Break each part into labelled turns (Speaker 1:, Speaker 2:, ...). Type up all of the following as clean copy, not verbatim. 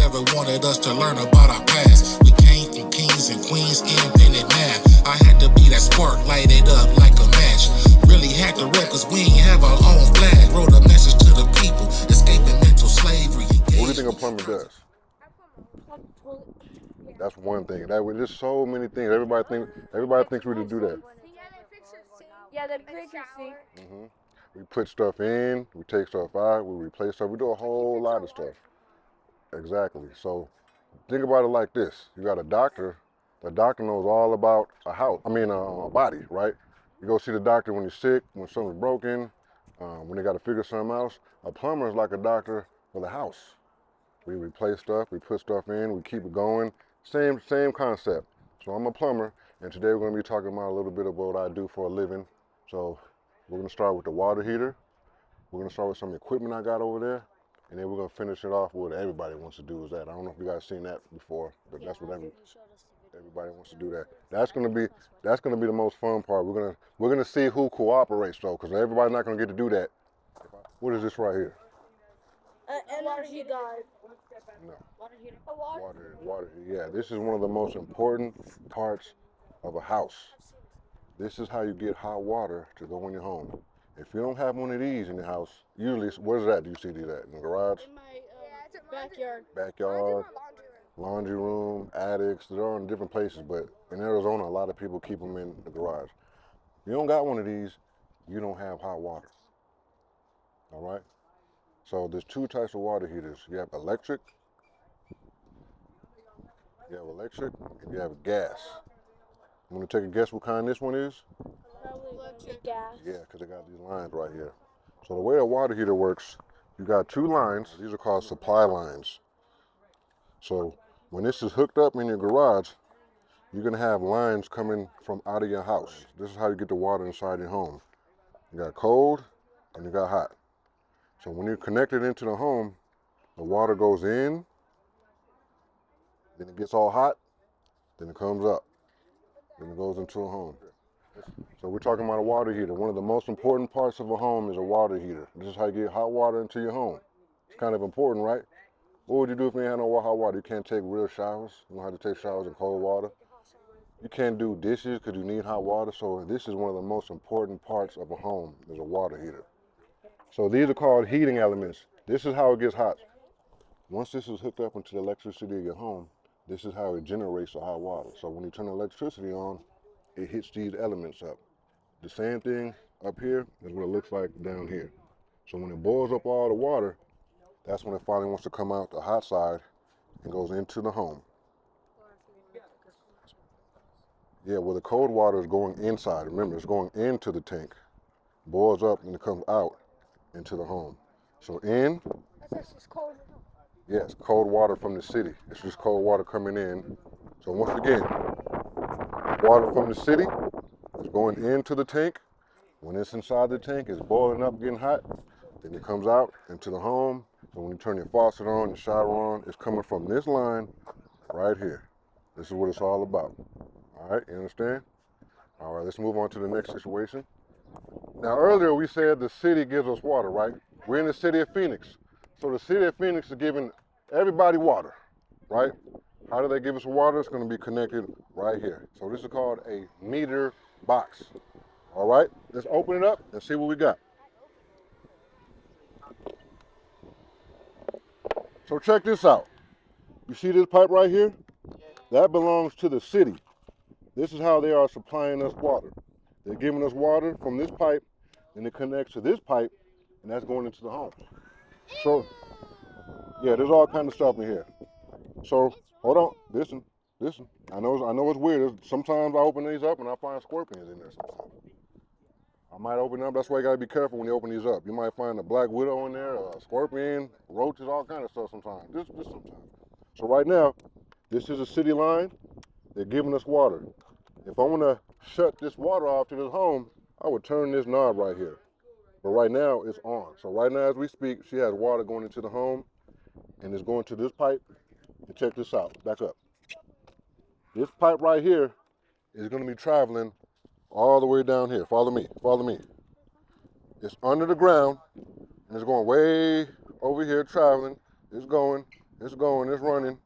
Speaker 1: never wanted us to learn about our past. We came from kings and queens, invented math. I had to be that spark, light it up like a match. Really had to rep, cause we ain't have our own flag. Wrote a message to the people, escaping mental slavery.
Speaker 2: What do you think a plumber does? That's one thing. There's so many things. Everybody thinks we do that.
Speaker 3: Yeah, they fix your sink.
Speaker 2: We put stuff in, we take stuff out, we replace stuff. We do a whole lot of stuff. Exactly. So think about it like this. You got a doctor. The doctor knows all about a body, right? You go see the doctor when you're sick, when something's broken, when they got to figure something out. A plumber is like a doctor for the house. We replace stuff, we put stuff in, we keep it going. Same concept. So I'm a plumber, and today we're going to be talking about a little bit about what I do for a living. So we're going to start with the water heater. We're going to start with some equipment I got over there, and then we're going to finish it off with what everybody wants to do is that. I don't know if you guys seen that before, but that's what everybody wants to do that. That's going to be the most fun part. We're going to see who cooperates though, because everybody's not going to get to do that. What is this right here?
Speaker 3: Energy guard.
Speaker 2: No.
Speaker 3: Water heater.
Speaker 2: Water. Yeah, this is one of the most important parts of a house. This is how you get hot water to go in your home. If you don't have one of these in your house, usually, where's that? Do you see these at? In the garage?
Speaker 3: In my backyard.
Speaker 2: Backyard, laundry room, attics. They're all in different places, but in Arizona, a lot of people keep them in the garage. If you don't got one of these, you don't have hot water. All right? So there's two types of water heaters. You have electric, and you have gas. I'm going to take a guess what kind this one is?
Speaker 3: Electric gas.
Speaker 2: Yeah, because they got these lines right here. So the way a water heater works, you got two lines. These are called supply lines. So when this is hooked up in your garage, you're going to have lines coming from out of your house. This is how you get the water inside your home. You got cold and you got hot. So when you're connected into the home, the water goes in, then it gets all hot, then it comes up, then it goes into a home. So we're talking about a water heater. One of the most important parts of a home is a water heater. This is how you get hot water into your home. It's kind of important, right? What would you do if you had no hot water? You can't take real showers. You don't have to take showers in cold water. You can't do dishes because you need hot water. So this is one of the most important parts of a home is a water heater. So these are called heating elements. This is how it gets hot. Once this is hooked up into the electricity of your home, this is how it generates the hot water. So when you turn the electricity on, it hits these elements up. The same thing up here is what it looks like down here. So when it boils up all the water, that's when it finally wants to come out the hot side and goes into the home. Yeah, well the cold water is going inside. Remember, it's going into the tank, boils up and it comes out into the home. So in,
Speaker 3: That's just cold.
Speaker 2: yes, cold water from the city. It's just cold water coming in. So once again, water from the city is going into the tank. When it's inside the tank, it's boiling up, getting hot. Then it comes out into the home. So when you turn your faucet on, your shower on, it's coming from this line right here. This is what it's all about. All right, you understand? All right, let's move on to the next situation. Now earlier we said the city gives us water, right? We're in the city of Phoenix. So the city of Phoenix is giving everybody water, right? How do they give us water? It's going to be connected right here. So this is called a meter box. All right, let's open it up and see what we got. So check this out. You see this pipe right here? That belongs to the city. This is how they are supplying us water. They're giving us water from this pipe, and it connects to this pipe, and that's going into the home. So, yeah, there's all kind of stuff in here. So, hold on, listen. I know it's weird. Sometimes I open these up and I find scorpions in there sometimes. I might open up, that's why you gotta be careful when you open these up. You might find a black widow in there, a scorpion, roaches, all kind of stuff sometimes. Just sometimes. So right now, this is a city line. They're giving us water. If I want to shut this water off to this home, I would turn this knob right here. But right now, it's on. So right now, as we speak, she has water going into the home, and it's going to this pipe. And check this out. Back up. This pipe right here is going to be traveling all the way down here. Follow me. Follow me. It's under the ground, and it's going way over here traveling. It's going, It's running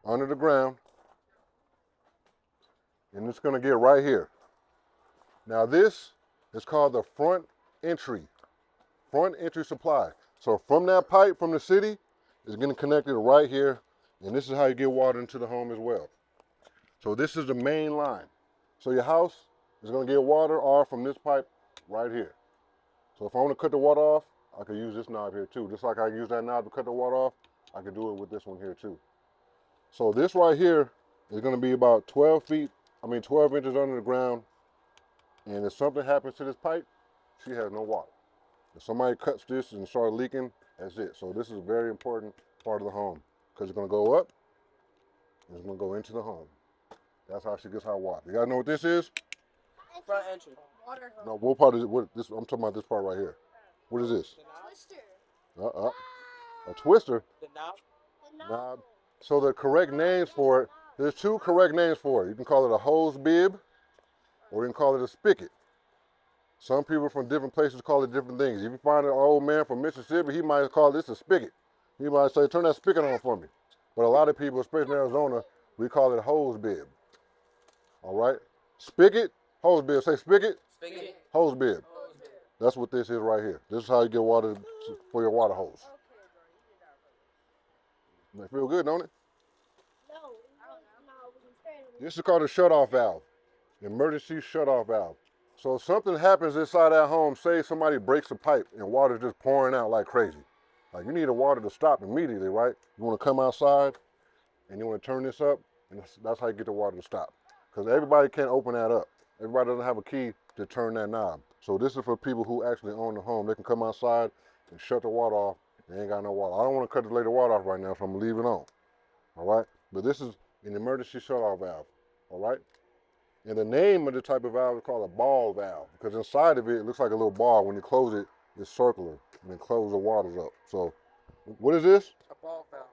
Speaker 2: under the ground, and it's gonna get right here. Now this is called the front entry supply. So from that pipe from the city, it's getting connected right here, and this is how you get water into the home as well. So this is the main line. So your house is gonna get water off from this pipe right here. So if I want to cut the water off, I could use this knob here too. Just like I use that knob to cut the water off, I could do it with this one here too. So this right here is gonna be about 12 inches under the ground. And if something happens to this pipe, she has no water. If somebody cuts this and starts leaking, that's it. So this is a very important part of the home because it's gonna go up and it's gonna go into the home. That's how she gets hot water. You guys know what this is?
Speaker 4: Front entry.
Speaker 3: Water hose.
Speaker 2: No, what part is it? I'm talking about this part right here. What is this?
Speaker 3: Twister.
Speaker 2: A twister?
Speaker 4: The knob.
Speaker 3: The
Speaker 2: Knob. So the correct names for it, there's two correct names for it. You can call it a hose bib or you can call it a spigot. Some people from different places call it different things. If you find an old man from Mississippi, he might call this a spigot. He might say, turn that spigot on for me. But a lot of people, especially in Arizona, we call it a hose bib. All right? Spigot, hose bib. Say spigot,
Speaker 4: Spigot.
Speaker 2: hose bib. That's what this is right here. This is how you get water for your water hose. They feel good, don't it?
Speaker 3: No.
Speaker 2: This is called a shutoff valve, emergency shutoff valve. So if something happens inside that home, say somebody breaks a pipe and water's just pouring out like crazy. Like you need the water to stop immediately, right? You want to come outside and you want to turn this up, and that's how you get the water to stop. Because everybody can't open that up. Everybody doesn't have a key to turn that knob. So this is for people who actually own the home. They can come outside and shut the water off. They ain't got no water. I don't want to cut the lady water off right now, so I'm gonna leave it on. All right? But this is an emergency shutoff valve. All right? And the name of the type of valve is called a ball valve because inside of it, it looks like a little ball. When you close it, it's circular and then close the waters up. So what is this?
Speaker 4: A ball valve.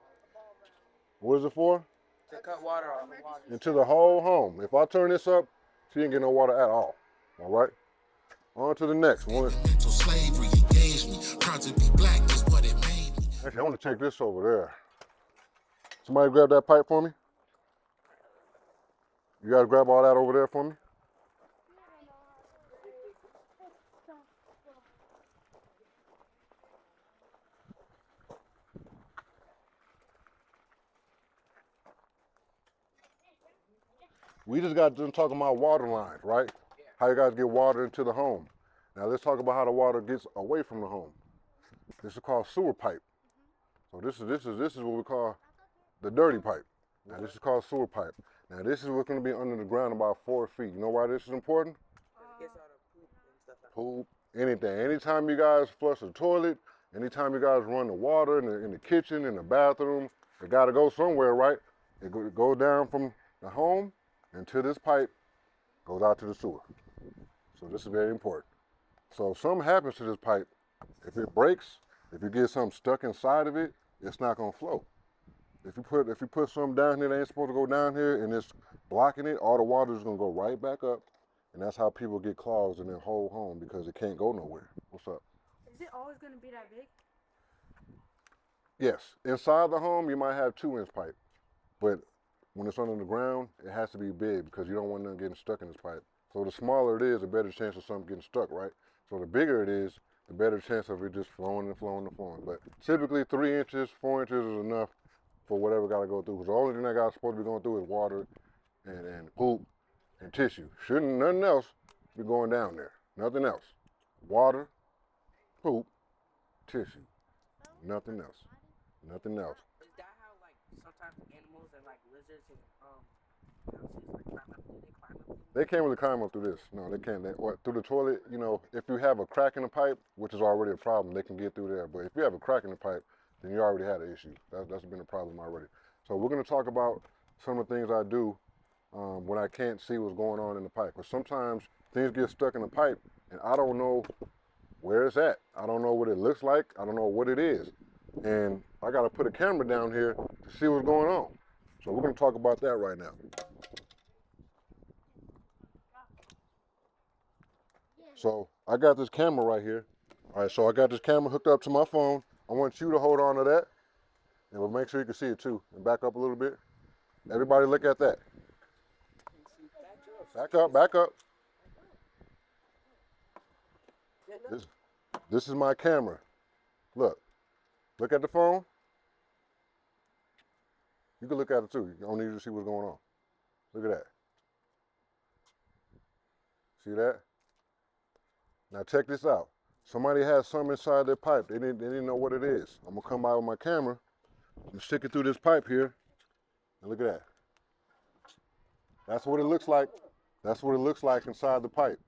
Speaker 2: What is it for?
Speaker 4: To cut water off.
Speaker 2: Into the whole home. If I turn this up, she ain't get no water at all. All right? On to the next one.
Speaker 1: Mental slavery engaged me. Proud to be black is what it made me.
Speaker 2: Actually, I want to take this over there. Somebody grab that pipe for me. You guys grab all that over there for me. We just got done talking about water lines, right? How you guys get water into the home. Now let's talk about how the water gets away from the home. This is called sewer pipe. So this is what we call the dirty pipe. Now this is called sewer pipe. Now this is what's going to be under the ground about 4 feet. You know why this is important?
Speaker 4: Gets out of poop and stuff like that.
Speaker 2: Poop, anything. Anytime you guys flush the toilet, anytime you guys run the water in the kitchen, in the bathroom, it got to go somewhere, right? It goes down from the home into this pipe, goes out to the sewer. So this is very important. So if something happens to this pipe, if it breaks, if you get something stuck inside of it, it's not going to flow. If you put something down here that ain't supposed to go down here and it's blocking it, all the water is going to go right back up. And that's how people get clogs in their whole home because it can't go nowhere. What's up?
Speaker 5: Is it always going to be that big?
Speaker 2: Yes. Inside the home, you might have 2-inch pipe. But when it's under the ground, it has to be big because you don't want nothing getting stuck in this pipe. So the smaller it is, the better chance of something getting stuck, right? So the bigger it is, the better chance of it just flowing and flowing and flowing. But typically 3 inches, 4 inches is enough for whatever got to go through. Because the only thing that got supposed to be going through is water and poop and tissue. Shouldn't nothing else be going down there. Nothing else. Water, poop, tissue. Nothing else. Nothing else.
Speaker 4: Is that how like sometimes animals and like lizards and mouses like climb up? Do they climb up?
Speaker 2: They can't really climb up through this. No, they can't. Through the toilet, you know, if you have a crack in the pipe, which is already a problem, they can get through there. But if you have a crack in the pipe, then you already had an issue. That's been a problem already. So we're going to talk about some of the things I do when I can't see what's going on in the pipe. Because sometimes things get stuck in the pipe and I don't know where it's at. I don't know what it looks like. I don't know what it is. And I got to put a camera down here to see what's going on. So we're going to talk about that right now. So I got this camera right here. All right, so I got this camera hooked up to my phone. I want you to hold on to that. And we'll make sure you can see it too. And back up a little bit. Everybody look at that. Back up, back up. This is my camera. Look at the phone. You can look at it too. You don't need to see what's going on. Look at that. See that? Now check this out. Somebody has something inside their pipe. They didn't know what it is. I'm gonna come by with my camera and stick it through this pipe here. And look at that. That's what it looks like. That's what it looks like inside the pipe.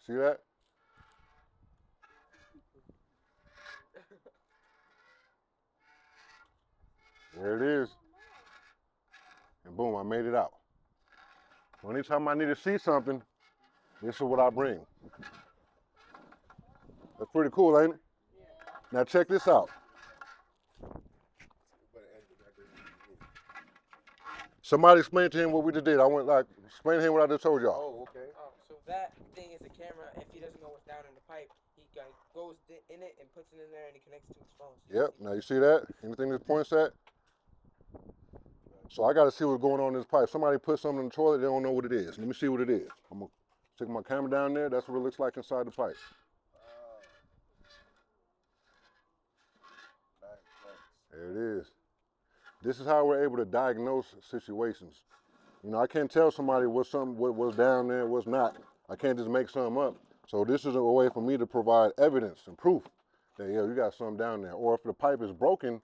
Speaker 2: See that? There it is. And boom, I made it out. So anytime I need to see something, this is what I bring. That's pretty cool, ain't it? Now check this out. Somebody explain to him what we just did. I went like, explain to him what I just told y'all.
Speaker 6: Oh, okay.
Speaker 4: So that thing is a camera. If he doesn't know what's down in the pipe, he goes in it and puts it in there and he connects to his phone. So
Speaker 2: Yep, now you see that? Anything this points at? So I got to see what's going on in this pipe. Somebody put something in the toilet, they don't know what it is. Let me see what it is. I'm going to stick my camera down there. That's what it looks like inside the pipe. There it is. This is how we're able to diagnose situations. You know, I can't tell somebody what's down there, what's not. I can't just make something up. So this is a way for me to provide evidence and proof that, yeah, you got something down there. Or if the pipe is broken,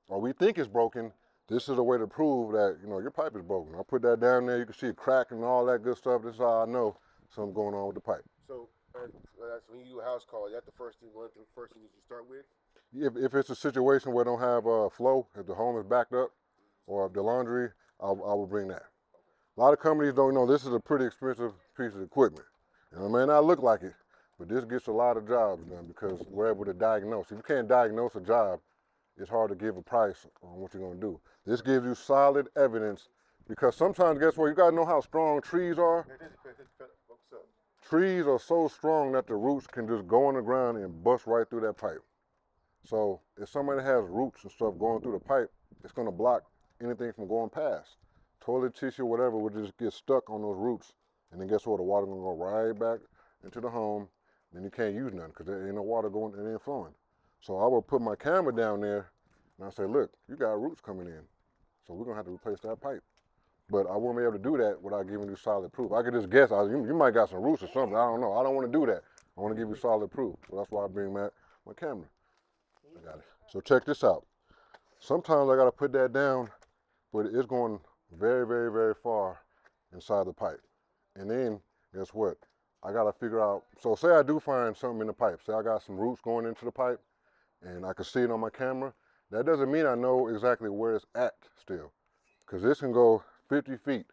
Speaker 2: or we think it's broken, this is a way to prove that, you know, your pipe is broken. I put that down there, you can see a crack and all that good stuff. This is how I know something's going on with the pipe.
Speaker 6: So that's when you do a house call. Is that the first thing you start with?
Speaker 2: If it's a situation where I don't have flow, if the home is backed up, or if the laundry, I will bring that. A lot of companies don't know this is a pretty expensive piece of equipment. And it may not look like it, but this gets a lot of jobs done because we're able to diagnose. If you can't diagnose a job, it's hard to give a price on what you're going to do. This gives you solid evidence because sometimes, guess what, you got to know how strong trees are. Trees are so strong that the roots can just go in the ground and bust right through that pipe. So if somebody has roots and stuff going through the pipe, it's going to block anything from going past. Toilet tissue, whatever, would just get stuck on those roots. And then guess what? The water going to go right back into the home. Then you can't use nothing because there ain't no water going, it ain't flowing. So I will put my camera down there and I say, look, you got roots coming in. So we're going to have to replace that pipe. But I won't be able to do that without giving you solid proof. I could just guess, you might got some roots or something. I don't know. I don't want to do that. I want to give you solid proof. So that's why I bring my camera. I got it. So check this out. Sometimes I got to put that down, but it's going very, very, very far inside the pipe. And then, guess what? I got to figure out, so say I do find something in the pipe. Say I got some roots going into the pipe, and I can see it on my camera. That doesn't mean I know exactly where it's at still, because this can go 50 feet.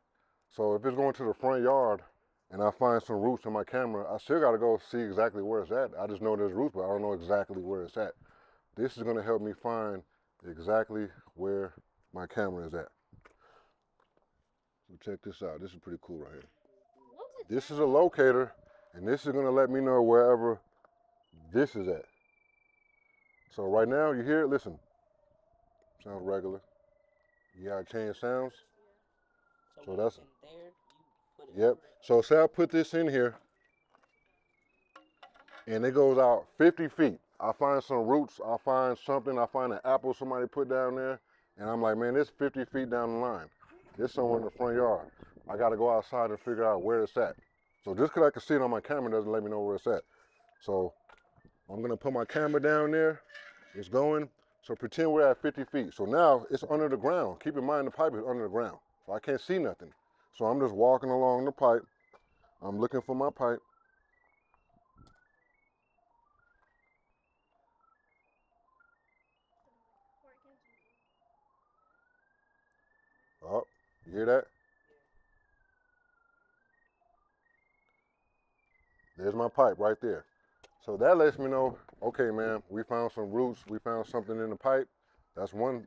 Speaker 2: So if it's going to the front yard, and I find some roots in my camera, I still got to go see exactly where it's at. I just know there's roots, but I don't know exactly where it's at. This is going to help me find exactly where my camera is at. So check this out. This is pretty cool right here. This is a locator, and this is going to let me know wherever this is at. So right now, you hear it? Listen. Sounds regular. You got to change sounds. So that's
Speaker 4: in there, you put it
Speaker 2: yep. So say I put this in here, and it goes out 50 feet. I find some roots, I find something, I find an apple somebody put down there, and I'm like, man, it's 50 feet down the line. It's somewhere in the front yard. I got to go outside and figure out where it's at. So just because I can see it on my camera doesn't let me know where it's at. So I'm going to put my camera down there. It's going. So pretend we're at 50 feet. So now it's under the ground. Keep in mind the pipe is under the ground. So I can't see nothing. So I'm just walking along the pipe. I'm looking for my pipe. Oh, you hear that? There's my pipe right there. So that lets me know, okay, man, we found some roots, we found something in the pipe. That's one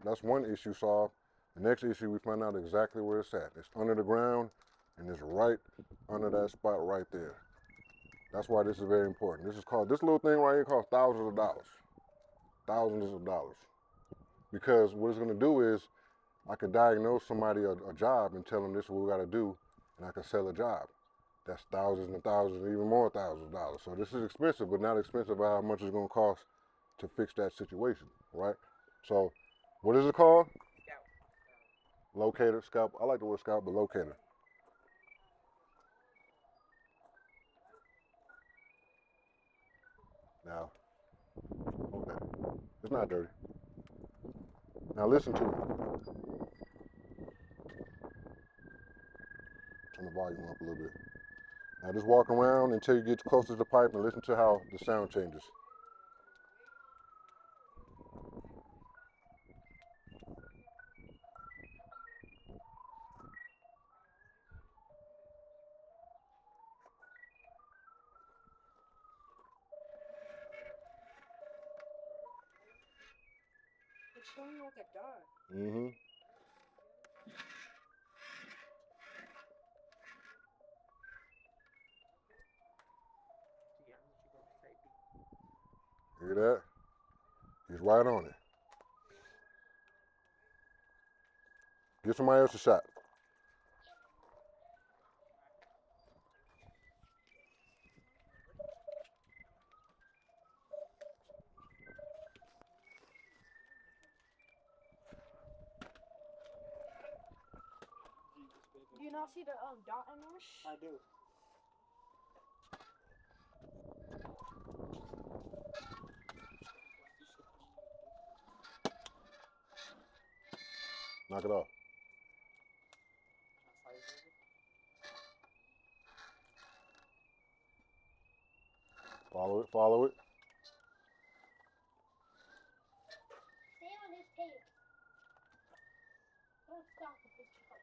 Speaker 2: issue solved. The next issue, we find out exactly where it's at. It's under the ground, and it's right under that spot right there. That's why this is very important. This little thing right here costs thousands of dollars. Thousands of dollars. because what it's going to do is I could diagnose somebody a job and tell them this is what we got to do, and I can sell a job. That's thousands and thousands, even more thousands of dollars. So this is expensive, but not expensive by how much it's going to cost to fix that situation, right? So what is it called?
Speaker 4: Scout.
Speaker 2: Locator, scout. I like the word scout, but locator. Now, okay, it's not dirty. Now listen to it. Turn the volume up a little bit. Now just walk around until you get close to the pipe and listen to how the sound changes.
Speaker 5: It's showing like a dot.
Speaker 2: Mm-hmm. Hear that? He's right on it. Give somebody else a shot.
Speaker 5: Do you not see the dot in there?
Speaker 4: I do.
Speaker 2: Knock it off. Follow it, follow it.
Speaker 3: Stay on this tape. Don't stop the picture.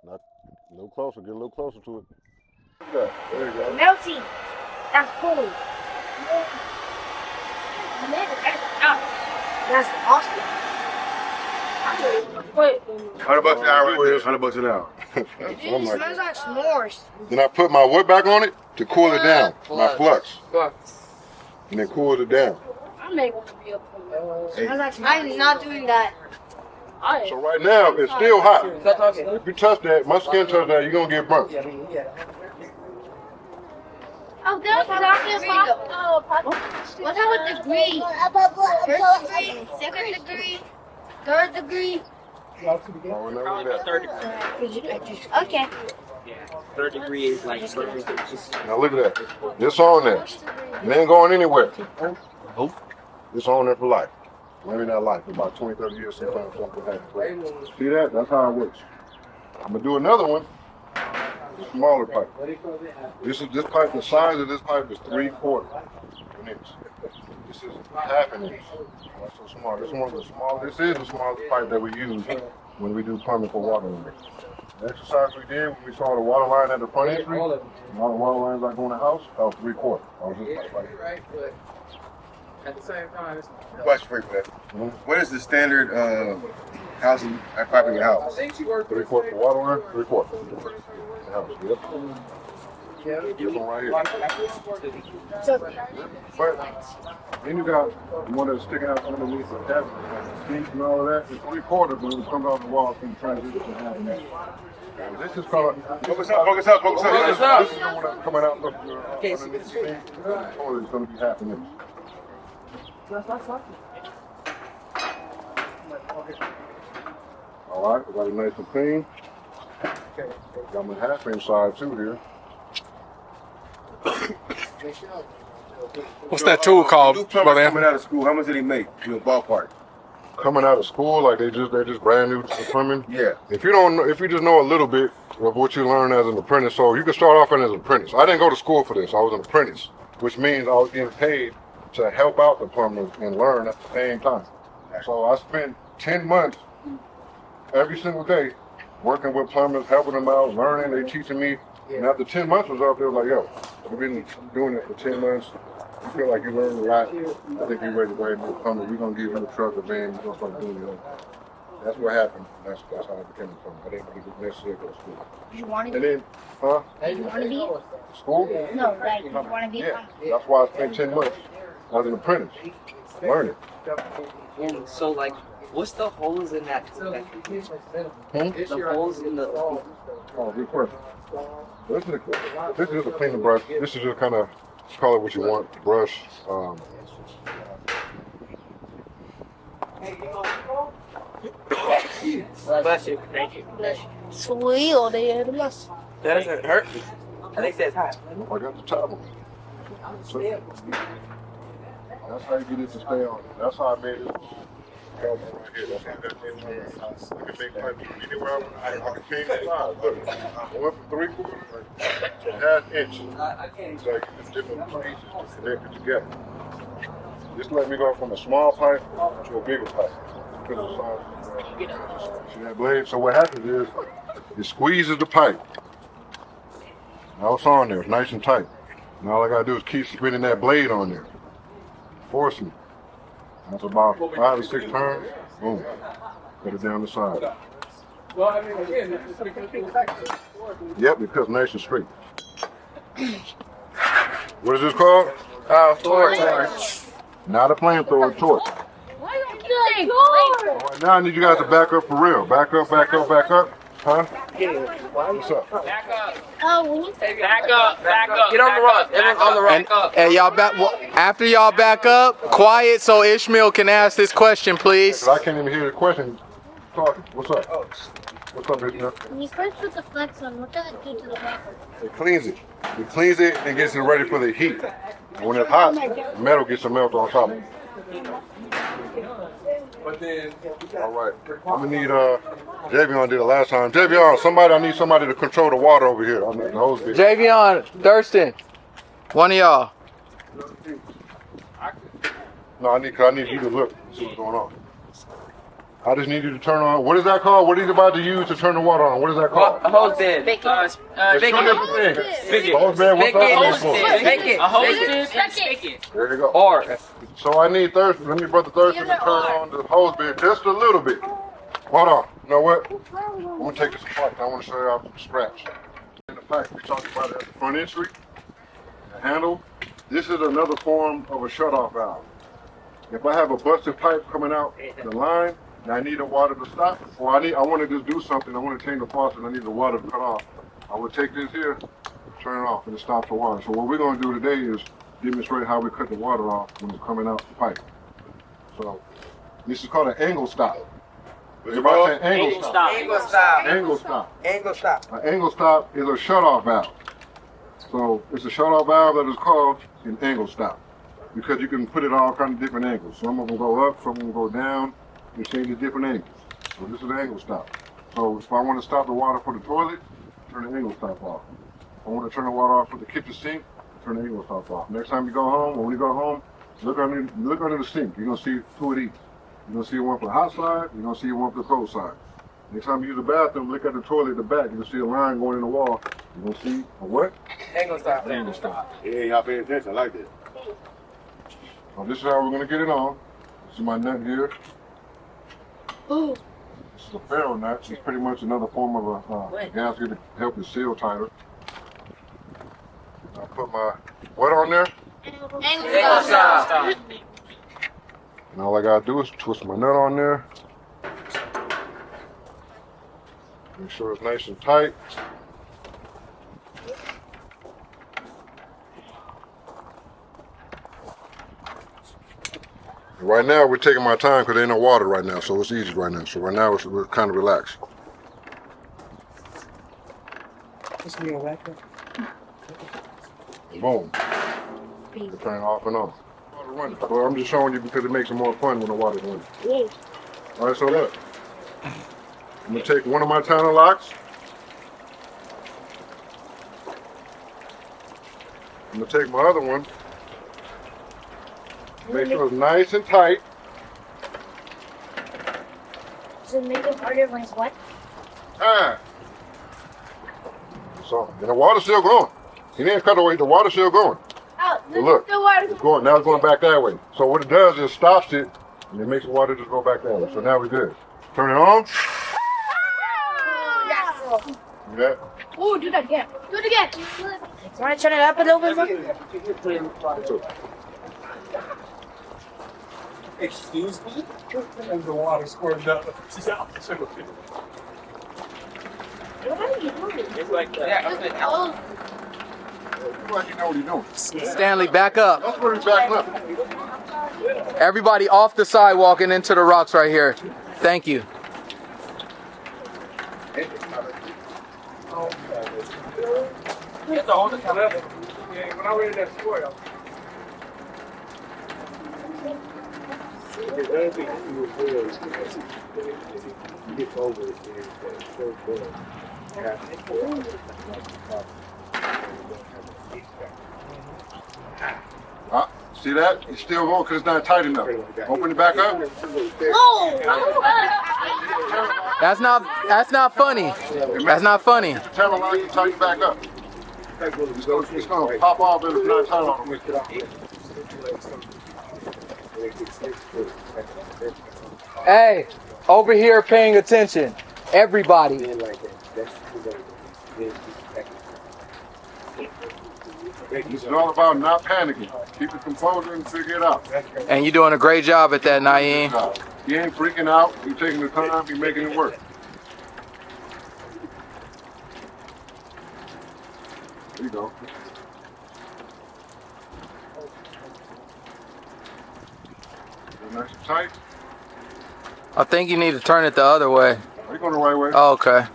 Speaker 2: Not a little closer, get a little closer to it. There you go.
Speaker 5: Melting. That's cool. That's awesome. Wait.
Speaker 6: $100 an hour. $100 an hour.
Speaker 5: It smells like s'mores.
Speaker 2: Then I put my wood back on it to cool it down. My flux.
Speaker 4: Flux.
Speaker 2: And then cool it down.
Speaker 5: I'm making it real cool. I'm not doing that.
Speaker 2: So right now, it's still hot.
Speaker 4: Stop talking.
Speaker 2: If you touch that, my skin touch that, you're going to get burnt.
Speaker 4: Yeah.
Speaker 5: Oh, there's talking about what's up with degree? First degree, second degree, third degree.
Speaker 2: Oh, no, that.
Speaker 7: Third degree.
Speaker 5: Okay.
Speaker 7: Yeah. Third degree is like
Speaker 2: Now look at that. It's on there. It ain't going anywhere.
Speaker 7: Oh.
Speaker 2: It's on there for life. Maybe not life, for about 20, 30 years sometimes something happens. See that? That's how it works. I'm going to do another one. A smaller pipe. This pipe, the size of this pipe is 3/4 an inch. This is half an inch. That's so small. This is the smallest pipe that we use when we do plumbing for water line. The exercise we did when we saw the water line at the front entry, all the water lines like on the house, that was 3/4. That was this pipe right here.
Speaker 4: Right, but at the same time,
Speaker 6: Question for you, man. What is the standard housing pipe in your
Speaker 4: I
Speaker 6: house?
Speaker 4: think she worked
Speaker 2: 3/4 for water line, 3/4. The house, yep. This one right here. But then you got the one that's sticking out underneath the cabinet, sink and all of that. It's 3/4, but when it comes off the wall, it's going to transition to half an inch. This is called.
Speaker 6: Focus up. This is the
Speaker 2: one that's coming out underneath the sink. Or it's going to be half an inch. All right, we got it nice and clean. Got my half-inch side too here.
Speaker 8: What's that tool called, Brotha Anthony?
Speaker 6: Coming out of school, how much did he make? Ballpark.
Speaker 2: Coming out of school, like they're just brand new to plumbing.
Speaker 6: Yeah.
Speaker 2: If you just know a little bit of what you learn as an apprentice, so you can start off as an apprentice. I didn't go to school for this. I was an apprentice, which means I was getting paid to help out the plumbers and learn at the same time. So I spent 10 months every single day working with plumbers, helping them out, learning, they teaching me. And after 10 months was up, they were like, yo, you've been doing it for 10 months. You feel like you learned a lot. I think you're ready to go ahead and do a plumber. We're going to give you a truck, a van, you're going to start doing your own. That's what happened. That's how I became a plumber. I didn't necessarily go to school.
Speaker 3: You want to
Speaker 2: And
Speaker 3: be?
Speaker 2: then, huh?
Speaker 3: You want to be?
Speaker 2: School?
Speaker 3: No, like you want to be?
Speaker 2: Yeah, that's why I spent 10 months. as an apprentice, learning.
Speaker 7: And so, like, what's the holes in that? The holes in the.
Speaker 2: Oh, good question. This is just a cleaning brush. This is just kind of call it what you want. Brush.
Speaker 4: Bless you. Thank you.
Speaker 5: Sweet, or they had a mess.
Speaker 4: That doesn't hurt. At least it's hot.
Speaker 2: I got the top on. So, that's how you get it to stay on. That's how I made it. Right here. That's how I got it. I can make my anywhere I can change the size. Look, I went from 3/4 to ½ inch. So I get the different pieces to connect it together. Just let me go from a small pipe to a bigger pipe. Because of the size. See that blade? So what happens is it squeezes the pipe. Now it's on there, it's nice and tight. And all I gotta do is keep spinning that blade on there. Forcing it. That's about 5 or 6 turns. Boom. Put it down the side. Yep, it cuts nice and straight. What is this called?
Speaker 4: Torch.
Speaker 2: Not a flamethrower, a torch.
Speaker 5: Why don't you say torch?
Speaker 2: All right, now I need you guys to back up for real. Back up, back up, back up. Huh? What's up?
Speaker 7: Back up.
Speaker 5: Oh,
Speaker 7: Back up. Back up.
Speaker 4: Get on the run. Everyone's on the run.
Speaker 8: And y'all back. After y'all back up, quiet so Ishmael can ask this question, please.
Speaker 2: 'Cause I can't even hear the question. Talking. What's up? What's up, Ishmael?
Speaker 5: when you first put the flex on, what does it do to the wafer?
Speaker 2: It cleans it. It cleans it and gets it ready for the heat. And when it's hot, the metal gets to melt on top of it. All right. I'm gonna need Javion did it last time. Javion, I need somebody to control the water over here. I'm the hose bit.
Speaker 8: Javion, Thurston, one of y'all.
Speaker 2: No, I need you to look and see what's going on. I just need you to turn on. What is that called? What are you about to use to turn the water on? What is that called?
Speaker 4: A hose bed.
Speaker 2: There's two different things. Hose bed, what's that for?
Speaker 4: Spigot.
Speaker 7: A hose bed and spigot.
Speaker 2: There you go.
Speaker 4: Or.
Speaker 2: So I need Thurston. Let me Brother Thurston to turn on the hose bed just a little bit. Hold on. You know what? I'm gonna take this apart. I want to show you how to scratch. In the pack, we talked about it at the front entry, the handle. This is another form of a shut-off valve. If I have a busted pipe coming out the line, and I need the water to stop, or I want to just do something, I want to change the faucet, I need the water to cut off, I would take this here, turn it off, and it stops the water. So what we're going to do today is demonstrate how we cut the water off when it's coming out the pipe. So this is called an angle stop. Everybody say angle stop.
Speaker 4: Angle stop.
Speaker 2: Angle stop.
Speaker 4: Angle stop.
Speaker 2: An angle stop is a shut-off valve. So it's a shut-off valve that is called an angle stop because you can put it all kind of different angles. Some of them go up, some of them go down. You change the different angles. So this is an angle stop. So if I want to stop the water for the toilet, turn the angle stop off. If I want to turn the water off for the kitchen sink, turn the angle stop off. Next time you go home, when we go home, look under the sink. You're gonna see 2 of these. You're gonna see one for the hot side. You're gonna see one for the cold side. Next time you use the bathroom, look at the toilet at the back. You're gonna see a line going in the wall. You're gonna see a what?
Speaker 4: Angle stop.
Speaker 2: Angle stop.
Speaker 6: Yeah, y'all pay attention. I like that.
Speaker 2: So this is how we're gonna get it on. This is my nut here.
Speaker 5: Oh,
Speaker 2: This is a ferro nut. It's pretty much another form of a gasket to help it seal tighter. I put my what on there?
Speaker 4: Angle stop.
Speaker 2: And all I gotta do is twist my nut on there. Make sure it's nice and tight. Right now we're taking my time because there ain't no water right now, so it's easy right now. So right now we're kind of relaxed. Boom. You turn it off and on. Well, I'm just showing you because it makes it more fun when the water's running. All right, so look. I'm gonna take one of my China locks. I'm gonna take my other one. Make sure it's nice and tight.
Speaker 5: does it make it harder when it's wet?
Speaker 2: So, and the water's still going. He didn't cut away, the water's still going.
Speaker 5: Oh,
Speaker 2: But look,
Speaker 5: the water's
Speaker 2: it's going, now it's going back that way. So what it does is stops it, and it makes the water just go back that way. So now we're good. Turn it on. See that?
Speaker 5: Oh, do that again. Do it again.
Speaker 4: Want to turn it up a little bit more?
Speaker 9: Excuse me? And the water squirted up.
Speaker 3: What are you doing?
Speaker 4: It's like that. Yeah, I'm gonna
Speaker 3: Oh,
Speaker 2: You know what he's doing.
Speaker 8: Stanley, back up.
Speaker 2: That's where he's backing up.
Speaker 8: Everybody off the sidewalk and into the rocks right here. Thank you.
Speaker 9: You have to hold it to level. Yeah, when I read that story, I was
Speaker 2: See that? It's still going because it's not tight enough. Open it back up.
Speaker 8: That's not funny. That's not funny.
Speaker 2: Tell them how you tighten back up. It's going to pop off if it's not tight on the
Speaker 8: Hey, over here paying attention. Everybody.
Speaker 2: It's all about not panicking. Keep your composure and figure it out.
Speaker 8: And you're doing a great job at that, Naeem.
Speaker 2: You ain't freaking out. You're taking the time. You're making it work. There you go. Nice and tight.
Speaker 8: I think you need to turn it the other way.
Speaker 2: You're going the right way.
Speaker 8: Oh, okay.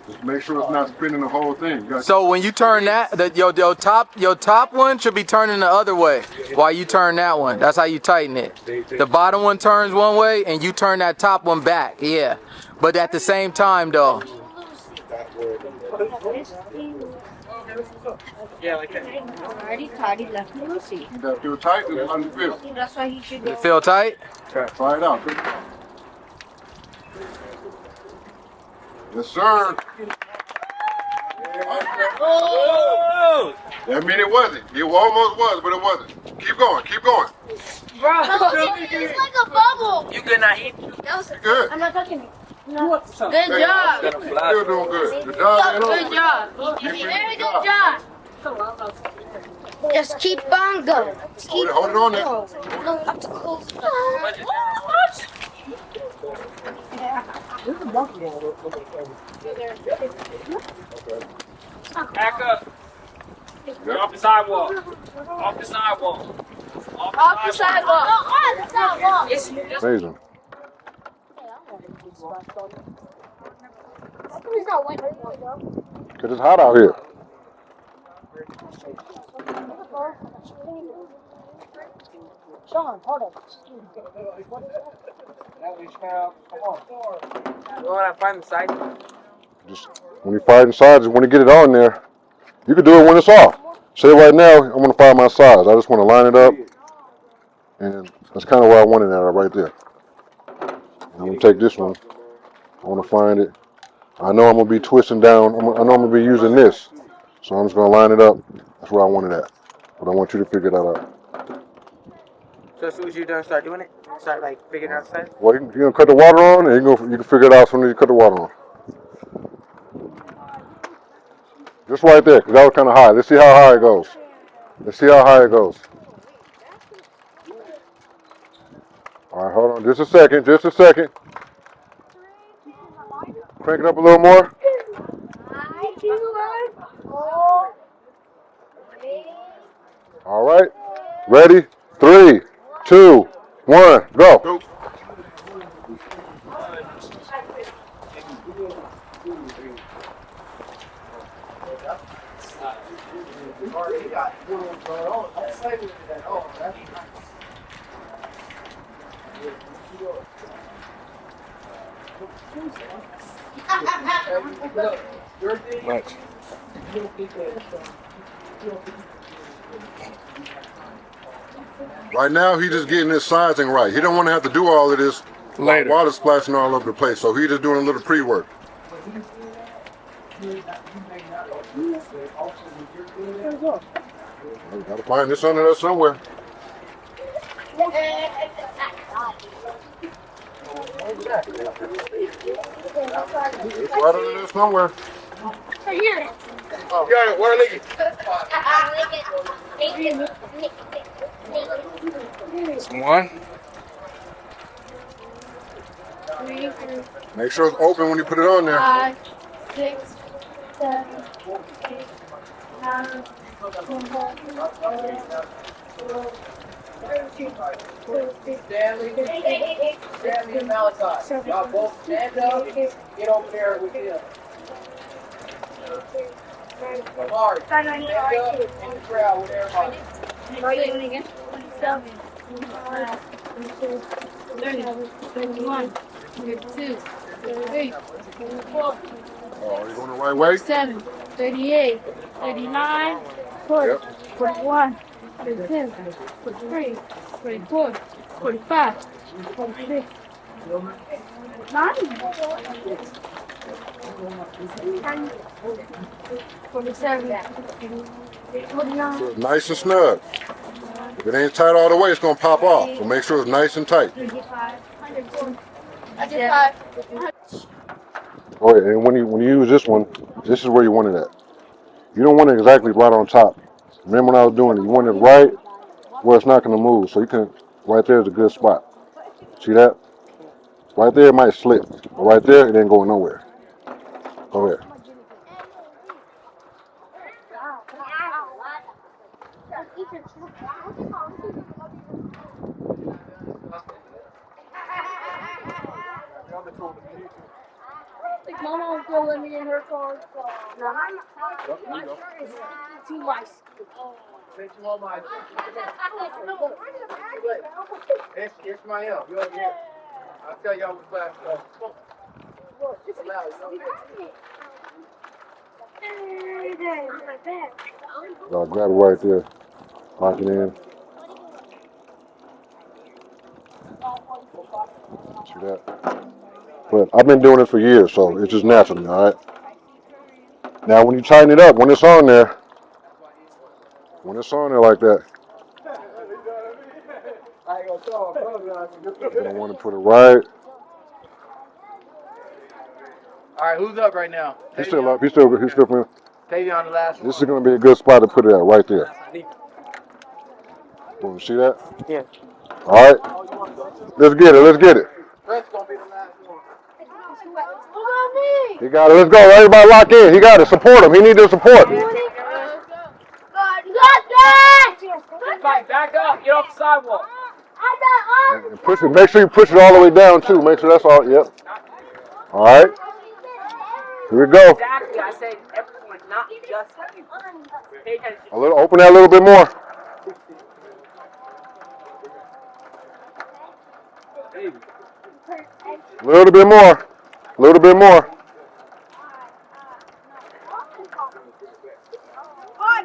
Speaker 2: Just make sure it's not spinning the whole thing.
Speaker 8: So when you turn that, your top one should be turning the other way while you turn that one. That's how you tighten it. The bottom one turns one way and you turn that top one back. Yeah. But at the same time though.
Speaker 4: Yeah, like that.
Speaker 5: Already left me. We'll see.
Speaker 2: You got to feel tight and how you feel.
Speaker 5: That's why he should
Speaker 8: Does it feel tight?
Speaker 2: Okay, try it out. Yes, sir.
Speaker 4: Oh!
Speaker 2: That mean it wasn't. It almost was, but it wasn't. Keep going. Keep going.
Speaker 5: Bro, it's like a bubble.
Speaker 4: You good, Naeem?
Speaker 2: You good.
Speaker 5: I'm not touching it. No.
Speaker 2: Good
Speaker 5: Good job.
Speaker 2: You're still doing good. Good job.
Speaker 5: Good job. Very good job. Just keep on going. Keep
Speaker 2: Hold it on there.
Speaker 5: No, up to close.
Speaker 9: back up. Get off the sidewalk. Off the sidewalk.
Speaker 5: Off the sidewalk.
Speaker 2: Amazing. Because it's hot out here.
Speaker 5: Sean, hold it.
Speaker 4: You wanna find the side?
Speaker 2: Just when you fire inside, just when you get it on there, you can do it when it's off. Say right now, I'm going to fire my sides. I just want to line it up. And that's kind of where I want it at right there. I'm going to take this one. I want to find it. I know I'm going to be twisting down. I know I'm going to be using this. So I'm just going to line it up. That's where I want it at. But I want you to figure that out.
Speaker 4: So as soon as you're done, start doing it? Start like figuring out the side?
Speaker 2: Well, you're going to cut the water on, and you can figure it out as soon as you cut the water on. Just right there, because that was kind of high. Let's see how high it goes. Let's see how high it goes. All right, hold on just a second, just a second. Crank it up a little more. All right, ready? 3, 2, 1, go. Thanks. Right now, he's just getting his sizing right. He don't want to have to do all of this later. Water splashing all over the place, so he's just doing a little pre-work. We gotta find this under there somewhere. It's right under there somewhere.
Speaker 5: Right here.
Speaker 2: Oh, you got it. Where are you?
Speaker 8: One.
Speaker 2: Make sure it's open when you put it on there.
Speaker 5: 5, 6, 7, 8, 9, 10, 11, 12, 13, 14,
Speaker 7: Stanley and Malachi, y'all both stand up. Get over there with him. Amari, stand up in the crowd with everybody.
Speaker 5: 27, 31, 32, 33, 34,
Speaker 2: Oh, you going the right way?
Speaker 5: 37, 38, 39, 40, 41, 42, 43, 44, 45, 46, 47, 49.
Speaker 2: So it's nice and snug. If it ain't tight all the way, it's gonna pop off. So make sure it's nice and tight. Oh yeah, and when you use this one, this is where you want it at. You don't want it exactly right on top. Remember when I was doing it, you want it right where it's not gonna move. So you can, right there is a good spot. See that? Right there it might slip, but right there it ain't going nowhere. Go there.
Speaker 5: Like Mama was gonna let me in her car, so my shirt is sticking to my skin.
Speaker 7: It's my help. You over here. I'll tell y'all what's last.
Speaker 2: I'll grab it right there. Lock it in. See that? But I've been doing it for years, so it's just natural to me, all right? Now, when you tighten it up, when it's on there like that, you don't want to put it right.
Speaker 7: All right, who's up right now?
Speaker 2: He's still up. He's still.
Speaker 7: Tavion, the last one.
Speaker 2: This is going to be a good spot to put it at, right there. Boom, see that?
Speaker 7: Yeah.
Speaker 2: All right. Let's get it. Let's get it.
Speaker 7: Brett's gonna be the last one.
Speaker 2: He got it. Let's go. Everybody lock in. He got it. Support him. He needs the support.
Speaker 9: Back up. Get off the sidewalk.
Speaker 2: And push it. Make sure you push it all the way down too. Make sure that's all. Yep. All right. Here we go.
Speaker 7: Exactly. I said everyone, not just you. Pay attention.
Speaker 2: A little. Open that a little bit more. A little bit more. A little bit more.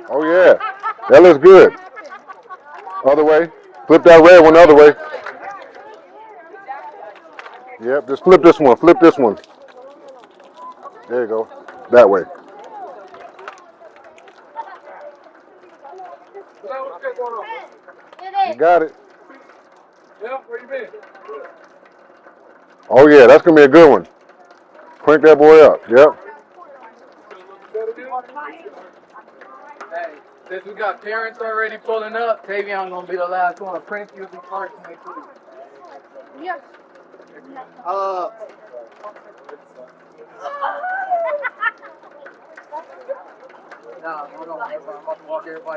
Speaker 2: Oh yeah. That looks good. Other way. Flip that red one the other way. Yep, just flip this one. Flip this one. There you go. That way. You got it.
Speaker 9: Yeah, where you been?
Speaker 2: Oh yeah, that's gonna be a good one. Crank that boy up. Yep.
Speaker 7: Hey, since we got parents already pulling up, Tavion gonna be the last one. Prince, you'll be first to make sure.
Speaker 5: Yes.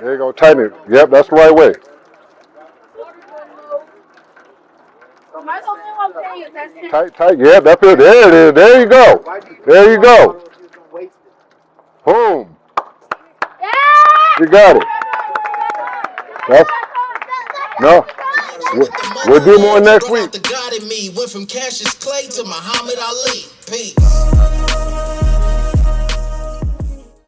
Speaker 2: There you go. Tighten it. Yep, that's the right way. Tight. Yeah, that's it. There it is. There you go. There you go. Boom. You got it. That's no. We'll do more next week.
Speaker 1: The God in me went from Cassius Clay to Muhammad Ali. Peace.